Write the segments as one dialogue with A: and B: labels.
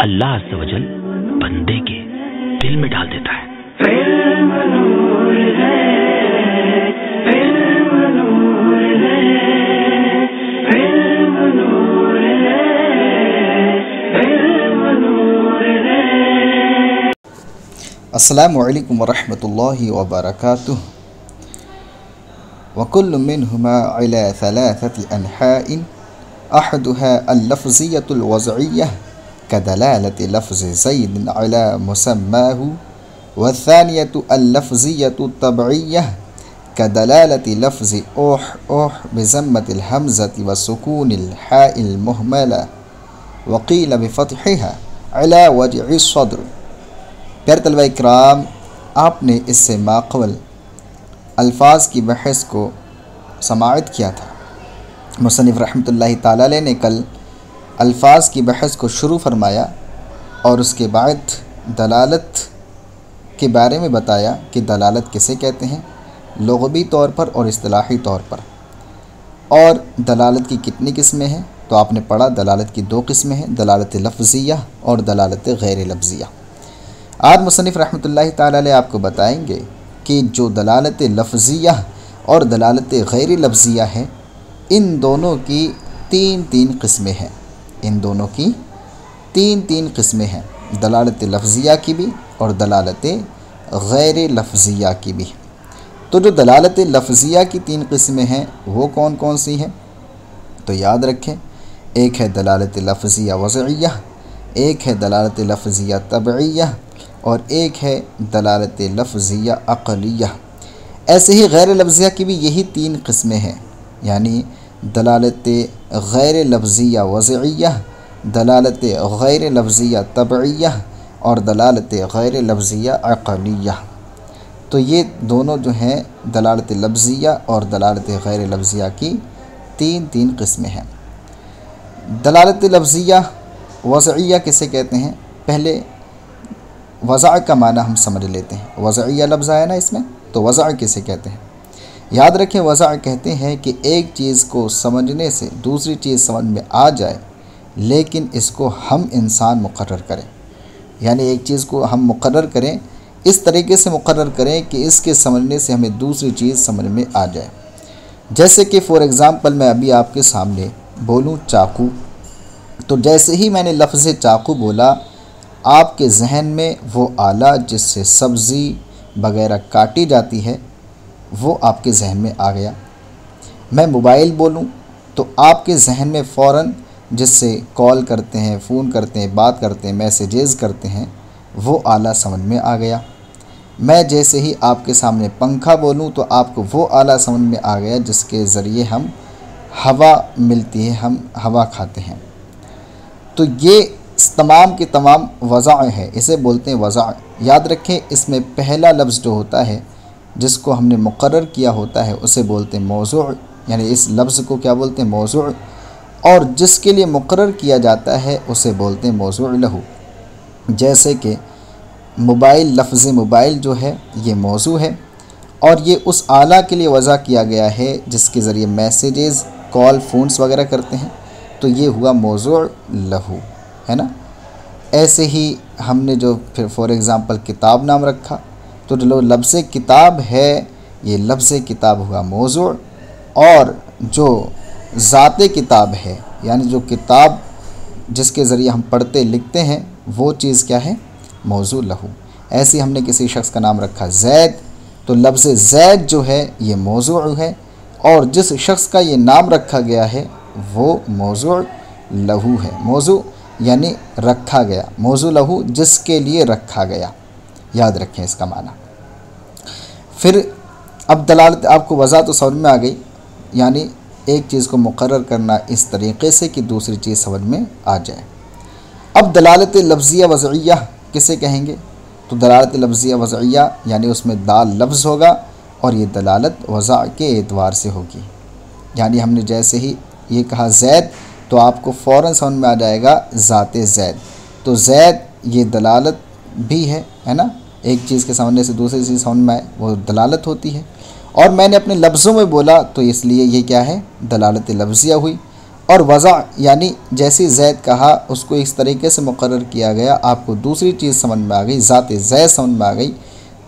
A: अल्लाह अज़्ज़ व जल बंदे के दिल में डाल देता है।
B: अस्सलामु अलैकुम वरहमतुल्लाहि वबरकातुह। वकुल्लु मिन्हुमा अला सलासति अनहाइन अहदुहा अल-लफ़्ज़िय्यतुल वज़इय्यह कदलालति लफ़्ज़ ज़ैद अला मुसम्माहु वत्थानियतु अल-लफ़्ज़िय्यतु तबइय्यह कदलालति लफ़्ज़ ओह ओह बिज़म्मतिल हमज़ति वसुकूनिल हाइल मुहमला वक़ील बिफ़त्हिहा अला वजइ सद्र। प्यारे तलबा इकराम, आपने इससे माक़बल अल्फाज की बहस को समाअत किया था। मुसन्निफ़ रहमतुल्लाहि ताला अलैह ने कल अल्फाज की बहस को शुरू फरमाया और उसके बाद दलालत के बारे में बताया कि दलालत किसे कहते हैं लुग़वी तौर पर और इस्तिलाही तौर पर, और दलालत की कितनी किस्में हैं। तो आपने पढ़ा दलालत की दो किस्में हैं, दलालत लफ्ज़िया और दलालत गैर लफ्ज़िया। आज मुसन्निफ़ रहमतुल्लाहि ताला अलैह आपको बताएंगे कि जो दलालत लफ्ज़िया और दलालत गैर लफ्ज़िया है, इन दोनों की तीन किस्में हैं। इन दोनों की तीन किस्में हैं, दलालत लफ्ज़िया की भी और दलालत गैर लफ्ज़िया की भी। तो जो दलालत लफ्ज़िया की तीन किस्में हैं वो कौन कौन सी हैं, तो याद रखें, एक है दलालत लफ्ज़िया वज़इय्या, एक है दलालत लफ्ज़िया तबइय्या और एक है दलालत लफ्ज़िया अक़लिय्या। ऐसे ही गैर लफ्ज़िया की भी यही तीन किस्में हैं, यानी दलालत गैर लफ्ज़िया वज़इय्या, दलालत गैर लफ्ज़िया तबइय्या और दलालत गैर लफ्ज़िया अक़लिय्या। तो ये दोनों जो हैं दलालत लफ्ज़िया और दलालत गैर लफ्ज़िया की तीन किस्में हैं। दलालत लफ्ज़िया वज़इय्या किसे कहते हैं, पहले वज़अ का माना हम समझ लेते हैं। वज़इय्या लफ्ज़ आया ना इसमें, तो वज़अ किसे कहते हैं। याद रखें, वज़अ कहते हैं कि एक चीज़ को समझने से दूसरी चीज़ समझ में आ जाए, लेकिन इसको हम इंसान मुक़र्रर करें, यानी एक चीज़ को हम मुक़र्रर करें, इस तरीके से मुक़र्रर करें कि इसके समझने से हमें दूसरी चीज़ समझ में आ जाए। जैसे कि फ़ॉर एग्ज़ाम्पल मैं अभी आपके सामने बोलूँ चाकू, तो जैसे ही मैंने लफ्ज़ चाकू बोला, आपके जहन में वो आला जिससे सब्ज़ी वग़ैरह काटी जाती है वो आपके जहन में आ गया। मैं मोबाइल बोलूँ तो आपके जहन में फ़ौरन जिससे कॉल करते हैं, फ़ोन करते हैं, बात करते हैं, मैसेजेस करते हैं, वो आला समझ में आ गया। मैं जैसे ही आपके सामने पंखा बोलूँ तो आपको वो आला समझ में आ गया जिसके ज़रिए हम हवा मिलती है, हम हवा खाते हैं। तो ये तमाम के तमाम वज़अ है, इसे बोलते हैं वज़अ। याद रखें, इसमें पहला लफ्ज़ जो होता है जिसको हमने मुक़र्रर किया होता है उसे बोलते हैं मौज़ू', यानी इस लफ्ज़ को क्या बोलते हैं, मौज़ू', और जिसके लिए मुक़र्रर किया जाता है उसे बोलते हैं मौज़ू' लहू। जैसे कि मोबाइल, लफ्ज़ मोबाइल जो है ये मौज़ू है और ये उस आला के लिए वज़ा किया गया है जिसके ज़रिए मैसेजेस, कॉल, फ़ोन्स वगैरह करते हैं, तो ये हुआ मौज़ू' लहू, है ना। ऐसे ही हमने जो फिर फ़ॉर एग्ज़ाम्पल किताब नाम रखा, तो जो लफ्ज़ किताब है ये लफ्ज़ किताब हुआ मौज़ू', और जो ज़ाते किताब है यानी जो किताब जिसके ज़रिए हम पढ़ते लिखते हैं वो चीज़ क्या है, मौज़ू' लहू। ऐसे हमने किसी शख्स का नाम रखा ज़ैद, तो लफ्ज़ ज़ैद जो है ये मौज़ू' है और जिस शख्स का ये नाम रखा गया है वो मौज़ू' लहू है। मौज़ू यानी रखा गया, मौज़ू' लहू जिसके लिए रखा गया। याद रखें इसका माना। फिर अब दलालत आपको वज़ा तो समझ में आ गई, यानी एक चीज़ को मुक़र्रर करना इस तरीक़े से कि दूसरी चीज़ समझ में आ जाए। अब दलालत लफ्ज़िया वज़इय्या किसे कहेंगे, तो दलालत लफ्ज़िया वज़इय्या यानी उसमें दाल लफ्ज़ होगा और ये दलालत वज़ा के एतबार से होगी। यानी हमने जैसे ही ये कहा ज़ैद, तो तो आपको फ़ौरन समझ में आ जाएगा ज़ाते ज़ैद। तो ज़ैद ये दलालत भी है ना, एक चीज़ के समझने से दूसरी चीज़ समझ में आए वो दलालत होती है। और मैंने अपने लफ्ज़ों में बोला तो इसलिए ये क्या है, दलालत लफ्ज़िया हुई। और वज़ा यानी जैसे ज़ैद कहा उसको इस तरीके से मुकर्रर किया गया, आपको दूसरी चीज़ समझ में आ गई, ज़ाते ज़ैद समझ में आ गई,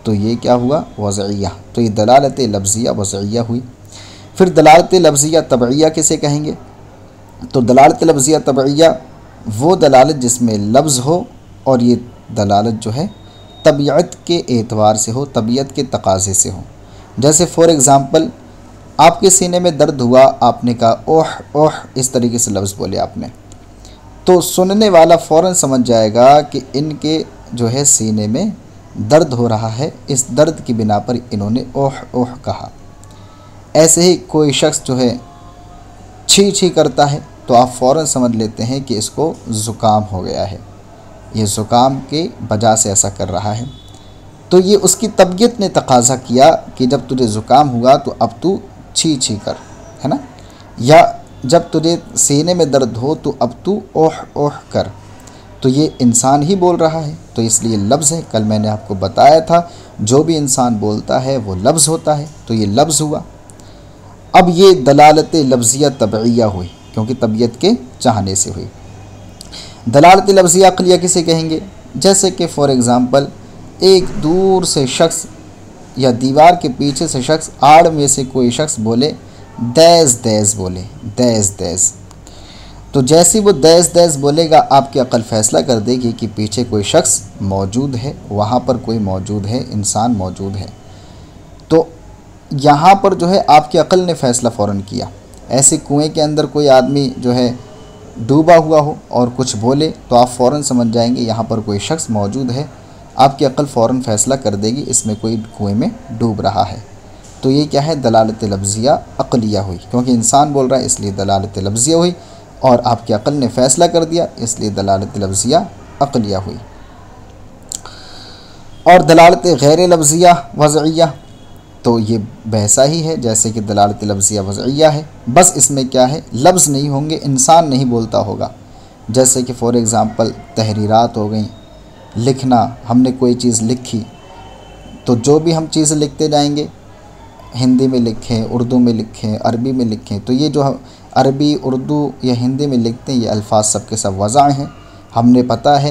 B: तो ये क्या हुआ, वज़इया। तो ये दलालत लफ्ज़िया वज़इया हुई। फिर दलालत लफ्ज़िया तबइया किसे कहेंगे? तो दलालत लफ्ज़िया तबइया वो दलालत जिसमें लफ्ज़ हो और ये दलालत जो है तबीयत के एतबार से हो, तबीयत के तकाज़े से हो। जैसे फ़ॉर एग्ज़ाम्पल आपके सीने में दर्द हुआ, आपने कहा ओह ओह, इस तरीके से लफ्ज़ बोले आपने, तो सुनने वाला फ़ौरन समझ जाएगा कि इनके जो है सीने में दर्द हो रहा है, इस दर्द की बिना पर इन्होंने ओह ओह कहा। ऐसे ही कोई शख्स जो है छी छी करता है तो आप फ़ौरन समझ लेते हैं कि इसको ज़ुकाम हो गया है, ये ज़ुकाम के वजह से ऐसा कर रहा है। तो ये उसकी तबीयत ने तकाज़ा किया कि जब तुझे ज़ुकाम हुआ तो अब तू छी छी कर, है ना, या जब तुझे सीने में दर्द हो तो अब तू ओह ओह कर। तो ये इंसान ही बोल रहा है, तो इसलिए लफ्ज़ है। कल मैंने आपको बताया था जो भी इंसान बोलता है वो लफ्ज़ होता है, तो ये लफ्ज़ हुआ। अब ये दलालत लफ्ज़िया तबइया हुई क्योंकि तबीयत के चाहने से हुई। दलालत लफ्ज़िया अक़लिया किसे कहेंगे? जैसे कि फ़ॉर एग्ज़ाम्पल एक दूर से शख्स या दीवार के पीछे से शख्स, आड़ में से कोई शख्स बोले दैज़ दैज़, बोले दैज़ दैज़, तो जैसे वो दैज़ दैज़ बोलेगा आपकी अक़ल फ़ैसला कर देगी कि पीछे कोई शख्स मौजूद है, वहाँ पर कोई मौजूद है, इंसान मौजूद है। तो यहाँ पर जो है आपकी अक़ल ने फ़ैसला फ़ौरन किया। ऐसे कुएं के अंदर कोई आदमी जो है डूबा हुआ हो और कुछ बोले तो आप फ़ौरन समझ जाएंगे यहाँ पर कोई शख्स मौजूद है, आपकी अक़ल फ़ौरन फ़ैसला कर देगी इसमें कोई कुएं में डूब रहा है। तो ये क्या है, दलालत लफ्ज़िया अक़लिया हुई, क्योंकि इंसान बोल रहा है इसलिए दलालत लफ्ज़िया हुई, और आपकी अक़ल ने फ़ैसला कर दिया इसलिए दलालत लफ्ज़िया अक़लिया हुई। और दलालत गैर लफ्ज़िया वज़इया, तो ये वैसा ही है जैसे कि दलालत लफ्ज़िया वज़इया है, बस इसमें क्या है, लफ्ज़ नहीं होंगे, इंसान नहीं बोलता होगा। जैसे कि फ़ॉर एग्ज़ाम्पल तहरीरात हो गई, लिखना, हमने कोई चीज़ लिखी तो जो भी हम चीज़ें लिखते जाएंगे, हिंदी में लिखें, उर्दू में लिखें, अरबी में लिखें, तो ये जो अरबी, उर्दू या हिंदी में लिखते हैं ये अल्फाज सब के सब वज़ा हैं। हमने पता है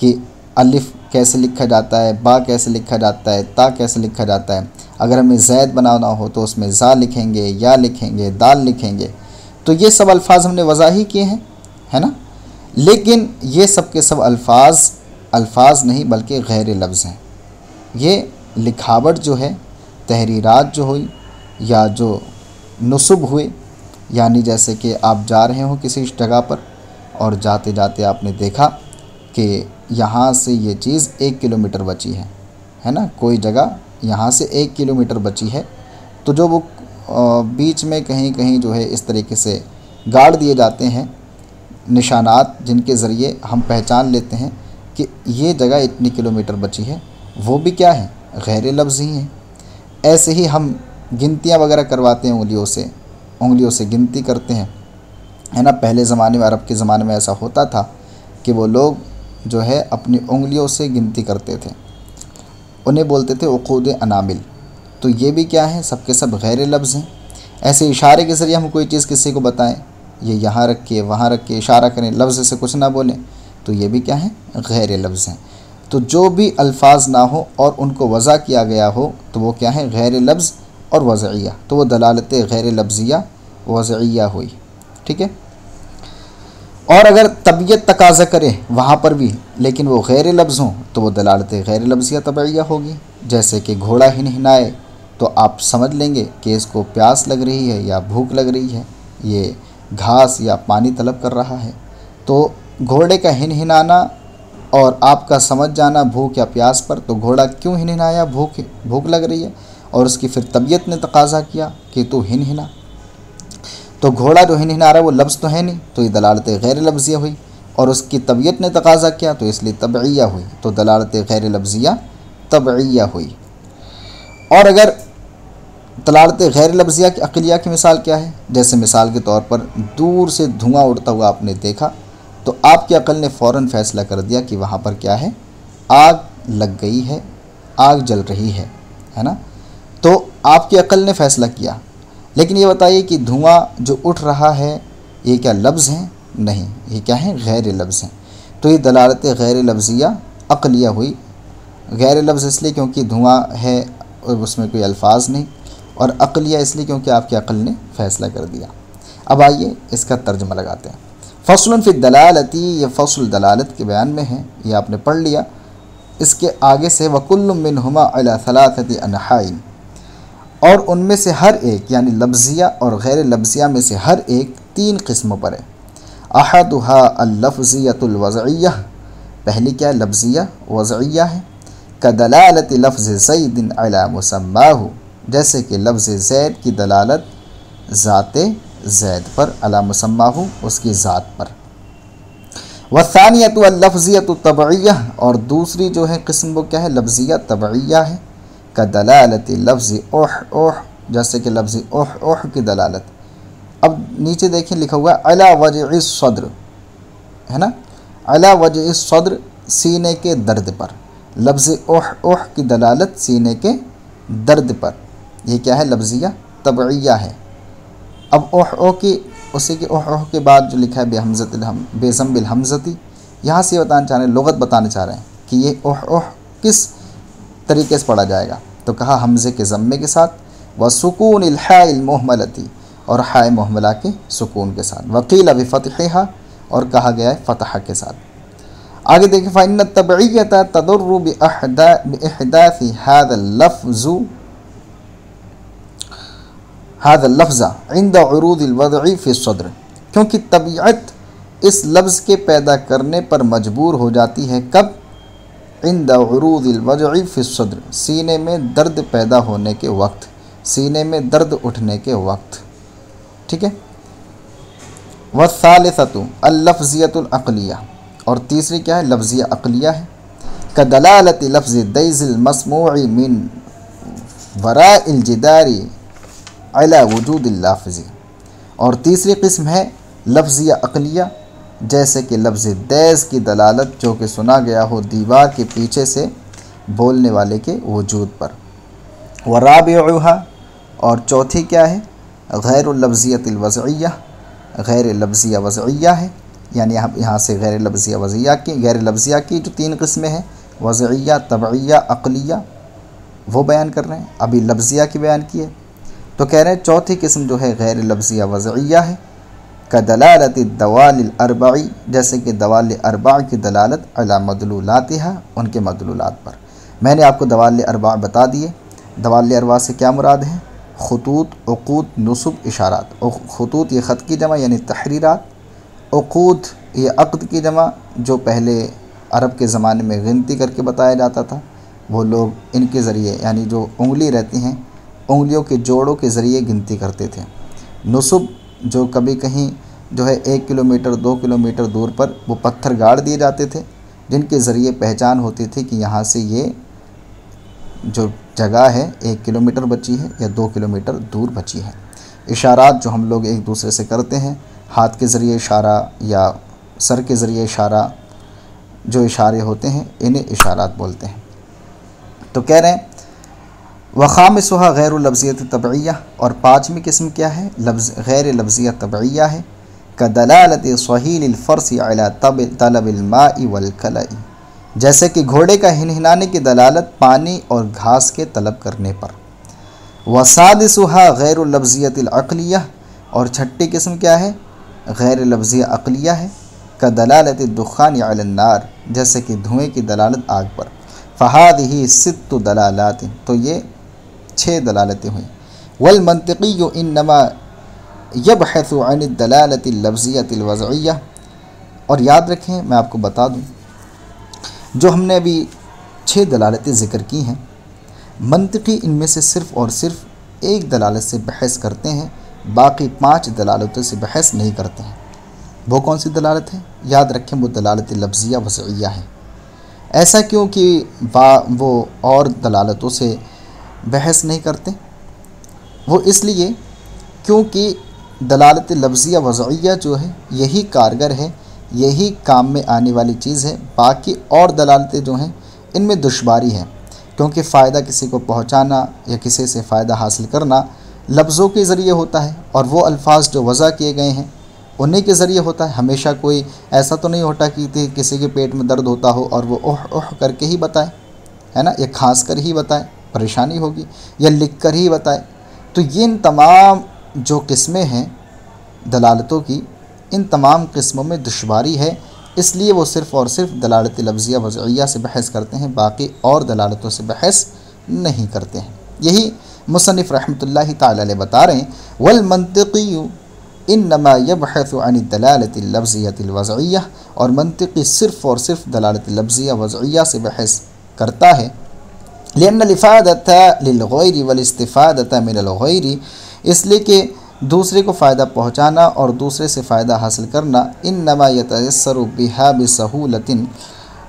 B: कि अलिफ़ कैसे लिखा जाता है, बा कैसे लिखा जाता है, ता कैसे लिखा जाता है। अगर हमें ज़ैद बनाना हो तो उसमें ज़ा लिखेंगे, या लिखेंगे, दाल लिखेंगे, तो ये सब अल्फाज हमने वज़ा ही किए हैं, है ना। लेकिन ये सब के सब अल्फाज नहीं बल्कि गैर लफ्ज़ हैं। ये लिखावट जो है, तहरीरात जो हुई या जो नुसब हुए, यानी जैसे कि आप जा रहे हो किसी जगह पर और जाते जाते आपने देखा कि यहाँ से ये चीज़ 1 किलोमीटर बची है ना, कोई जगह यहाँ से 1 किलोमीटर बची है, तो जो वो बीच में कहीं कहीं जो है इस तरीके से गाड़ दिए जाते हैं निशानात, जिनके ज़रिए हम पहचान लेते हैं कि ये जगह इतनी किलोमीटर बची है, वो भी क्या है, गैर लफ्ज़ ही हैं। ऐसे ही हम गिनतियाँ वगैरह करवाते हैं, उंगलियों से गिनती करते हैं, है ना। पहले ज़माने में, अरब के ज़माने में ऐसा होता था कि वो लोग जो है अपनी उंगलियों से गिनती करते थे, उन्हें बोलते थे उक़ूद अनामिल। तो ये भी क्या है, सबके सब गैर लफ्ज़ हैं। ऐसे इशारे के ज़रिए हम कोई चीज़ किसी को बताएं, ये यहाँ रखिए, वहाँ रखिए, इशारा करें, लफ्ज़ से कुछ ना बोलें, तो ये भी क्या है, गैर लफ्ज़ हैं। तो जो भी अल्फाज ना हो और उनको वज़ा किया गया हो तो वो क्या है, गैर लफ्ज़ और वज़इया, तो वो दलालत गैर लफ्ज़िया वज़इया हुई, ठीक है। और अगर तबीयत तकाज़ा करे वहाँ पर भी लेकिन वो गैर लफ्ज़ हों तो वो दलालत गैर लफ्ज़िया तबइया होगी। जैसे कि घोड़ा हिनहिनाए तो आप समझ लेंगे कि इसको प्यास लग रही है या भूख लग रही है, ये घास या पानी तलब कर रहा है। तो घोड़े का हिनहिनाना और आपका समझ जाना भूख या प्यास पर, तो घोड़ा क्यों हिनहिनाया, भूख लग रही है, और उसकी फिर तबीयत ने तकाज़ा किया कि तू हिनहिना। तो घोड़ा जो हिनहिना रहा है वो लफ्ज़ तो है नहीं, तो ये दलालत गैर लफ्ज़िया हुई, और उसकी तबीयत ने तकाज़ा किया तो इसलिए तबइया हुई, तो दलालत गैर लफ्ज़िया तबइया हुई। और अगर दलालत गैर लफ्ज़िया की अक़लिया की मिसाल क्या है? जैसे मिसाल के तौर पर दूर से धुआं उड़ता हुआ आपने देखा तो आपकी अक़ल ने फ़ौरन फ़ैसला कर दिया कि वहाँ पर क्या है, आग लग गई है, आग जल रही है ना। तो आपकी अक़ल ने फ़ैसला किया। लेकिन ये बताइए कि धुआं जो उठ रहा है ये क्या लफ्ज़ हैं? नहीं, ये क्या है, गैर लफ्ज़ हैं। तो ये दलालत गैर लफ्ज़िया अक़लिया हुई। गैर लफ्ज़ इसलिए क्योंकि धुआं है और उसमें कोई अल्फाज नहीं, और अक़लिया इसलिए क्योंकि आपकी अक़ल ने फ़ैसला कर दिया। अब आइए इसका तर्जुमा लगाते हैं। फ़स्लुन फ़ी दलालती, ये फ़स्ल दलालत के बयान में है, ये आपने पढ़ लिया। इसके आगे से वकुल्लु मिनहुमा अला सलासति अनहाइन, और उनमें से हर एक यानी लफ्ज़िया और गैर लफ्ज़िया में से हर एक 3 किस्मों पर है। अहदुहा अल-लफ्ज़ियतुल वज़इय्या, पहली क्या है, लफ्ज़िया वज़इय्या है। कदलालत लफ्ज़ ज़ैदिन अला मुसम्माहु, जैसे कि लफ्ज़ ज़ैद की दलालत ज़ाते ज़ैद पर, अला मुसम्माहु उसकी ज़ात पर। वसानियतु अल-लफ्ज़ियतु तबइय्या, और दूसरी जो है किस्म वो क्या है, लफ्ज़िया तबइय्या है। कदलालत लफ्ज़ ओह ओह, जैसे कि लफ्ज़ ओह ओह की दलालत। अब नीचे देखें लिखा हुआ अला वजअ सद्र, है ना, अला वजअ सद्र सीने के दर्द पर। लफ्ज़ ओह ओह की दलालत सीने के दर्द पर, ये क्या है, लफ्ज़िया तबइय्या है। अब ओह ओह की, उसी के ओह ओह के बाद जो लिखा है बेज़म बिल हमज़ती, यहाँ से बताना चाह रहे हैं, लुग़त बताना चाह रहे हैं कि ये ओह ओह किस तरीके से पढ़ा जाएगा। तो कहा हमज़े के ज़म्मे के साथ, व सुकून इल हाइल मुहमलती, और हाय मुहमला के सुकून के साथ। वकील बिफ़तहिहा, और कहा गया है फ़तह के साथ। आगे देखें फ़इन्न तबइय्यत तदुर्रु बिइहदासी हाज़ा लफ्ज़ा इंद उरूदिल वज़ई फ़ी सद्र, क्योंकि तबीयत इस लफ्ज़ के पैदा करने पर मजबूर हो जाती है। कब? इंद उरूदिल वज़ई फ़ी सद्र, सीने में दर्द पैदा होने के वक्त, सीने में दर्द उठने के वक्त। ठीक है। वस्सालिसतु अल-लफ्ज़ियतुल अक़लिया, और तीसरी क्या है, लफ्ज़िया अक़लिया है। कदलालत लफ्ज़ दैज़िल मस्मूई मिन वराइल जिदारी अला वजूदिल लाफ़िज़ी, और तीसरी किस्म है लफ्ज़िया अक़लिया, जैसे कि लफ्ज़ दैज़ की दलालत जो कि सुना गया हो दीवार के पीछे से बोलने वाले के वजूद पर। वराबिउहा, और चौथी क्या है, गैर लफ्ज़ियतिल वज़इय्या, गैर लफ्ज़िया वज़इय्या है। यानी यहाँ से गैर लफ्ज़िया लफ्ज़िया की जो 3 किस्में हैं, वज़इय्या तबइय्या अक़लिया, वो बयान कर रहे हैं। अभी लफ्ज़िया की बयान की है, तो कह रहे हैं चौथी किस्म जो है गैर लफ्ज़िया वज़इय्या है। कदलालत दवालिल अर्बई, जैसे कि दवाल अर्बा की दलालत अला मदलूलातिहा, उनके मदलूलात पर। मैंने आपको दवाल अर्बा बता दिए। दवाल अर्बा से क्या मुराद है, ख़ुतूत, उक़ूद, नुसब, इशारात। ख़ुतूत ये ख़त की जमा यानी तहरीरात, उक़ूद ये अक़द की जमा, जो पहले अरब के ज़माने में गिनती करके बताया जाता था। वो लोग इनके ज़रिए यानी जो उंगली रहती हैं, उंगलियों के जोड़ों के ज़रिए गिनती करते थे। नुसब जो कभी कहीं जो है 1 किलोमीटर 2 किलोमीटर दूर पर वो पत्थर गाड़ दिए जाते थे, जिनके ज़रिए पहचान होती थी कि यहाँ से ये जो जगह है 1 किलोमीटर बची है या 2 किलोमीटर दूर बची है। इशारात जो हम लोग एक दूसरे से करते हैं, हाथ के ज़रिए इशारा या सर के ज़रिए इशारा, जो इशारे होते हैं इन्हें इशारात बोलते हैं। तो कह रहे हैं वख़ामिसुहा गैर लफ्ज़ियत तबइय्या, और 5वीं किस्म क्या है, गैर लफ्ज़िया तबइय्या है। कदलालत सहील फ़र्सी अला तलबिल माई वल कलई, जैसे कि घोड़े का हिनहिनाने की दलालत पानी और घास के तलब करने पर। वसादिसुहा गैर लफ्ज़ियतिल अक़लिया, और 6ठी किस्म क्या है, गैर लफ्ज़िया अक़लिया है। कदलालत दुख़ान अला नार, जैसे कि धुएँ की दलालत आग पर। फ़हादिही सित्तु दलालात, तो ये 6 दलालतें हुई। वल मंतिक़िय्यु इन्नमा यबहसु अन दलालति लफ्ज़ियतिल वज़इय्या, और याद रखें मैं आपको बता दूं, जो हमने अभी 6 दलालतें ज़िक्र की हैं, मंतिक़ी इनमें से सिर्फ़ और सिर्फ एक दलालत से बहस करते हैं, बाकी 5 दलालतों से बहस नहीं करते हैं। वो कौन सी दलालत है, याद रखें, वो दलालत लफ्ज़िया वज़इय्या है। ऐसा क्यों कि वो और दलालतों से बहस नहीं करते? वो इसलिए क्योंकि दलालत लफ्ज़िया वज़इया जो है यही कारगर है, यही काम में आने वाली चीज़ है। बाकी और दलालतें जो हैं इनमें दुश्वारी है, क्योंकि फ़ायदा किसी को पहुँचाना या किसी से फ़ायदा हासिल करना लफ्ज़ों के ज़रिए होता है, और वो अल्फाज जो वज़ा किए गए हैं उन्हीं के ज़रिए होता है। हमेशा कोई ऐसा तो नहीं होता कि किसी के पेट में दर्द होता हो और वो ओह करके ही बताए, है ना, या खांस कर ही बताए, परेशानी होगी, या लिख कर ही बताए। तो ये इन तमाम जो किस्में हैं दलालतों की, इन तमाम किस्मों में दुश्वारी है, इसलिए वो सिर्फ़ और सिर्फ दलालत लफ्ज़िया वज़इया से बहस करते हैं, बाकी और दलालतों से बहस नहीं करते हैं। यही मुसन्निफ़ रहमतुल्लाहि ताला अलैह बता रहे हैं, वल मंतिक़ी इन्नमा यबहसु अन दलालत लफ्ज़ियतिल वज़इया, और मंतिक़ी सिर्फ़ और सिर्फ दलालत लफ्ज़िया वज़इया से बहस करता है। लिअन्नल इफ़ादत लिल-ग़ैरि वल इस्तिफ़ादत मिनल ग़ैरि, इसलिए कि दूसरे को फ़ायदा पहुँचाना और दूसरे से फ़ायदा हासिल करना इन्नमा यतयस्सरु बिहा बिसहूलतिन,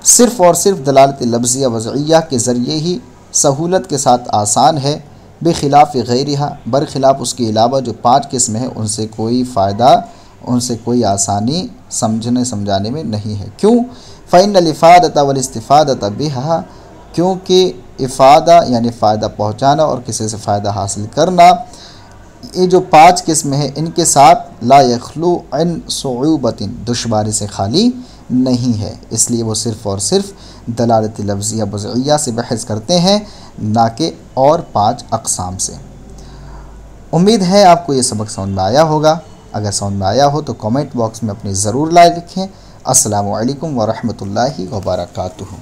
B: सिर्फ़ और सिर्फ दलालत लफ्ज़िया वज़इया के ज़रिए ही सहूलत के साथ आसान है। बेखिलाफ़ ग़ैरिहा, बरखिलाफ़ उसके अलावा जो 5 किस्में हैं उनसे कोई फ़ायदा, उनसे कोई आसानी समझने समझाने में नहीं है। क्यों? फ़इन्नल इफ़ादत वल इस्तिफ़ादत बिहा, क्योंकि इफ़ादा यानी फ़ायदा पहुँचाना और किसी से फ़ायदा हासिल करना, ये जो 5 किस्में हैं इनके साथ ला यखलू अन सुऊबतिन, दुश्वारी से खाली नहीं है। इसलिए वो सिर्फ़ और सिर्फ दलालत लफ्ज़िया वज़इया से बहस करते हैं, ना कि और 5 अक़साम से। उम्मीद है आपको ये सबक समझ में आया होगा। अगर समझ में आया हो तो कमेंट बॉक्स में अपनी ज़रूर राय लिखें। अस्सलामु अलैकुम व रहमतुल्लाहि व बरकातुहू।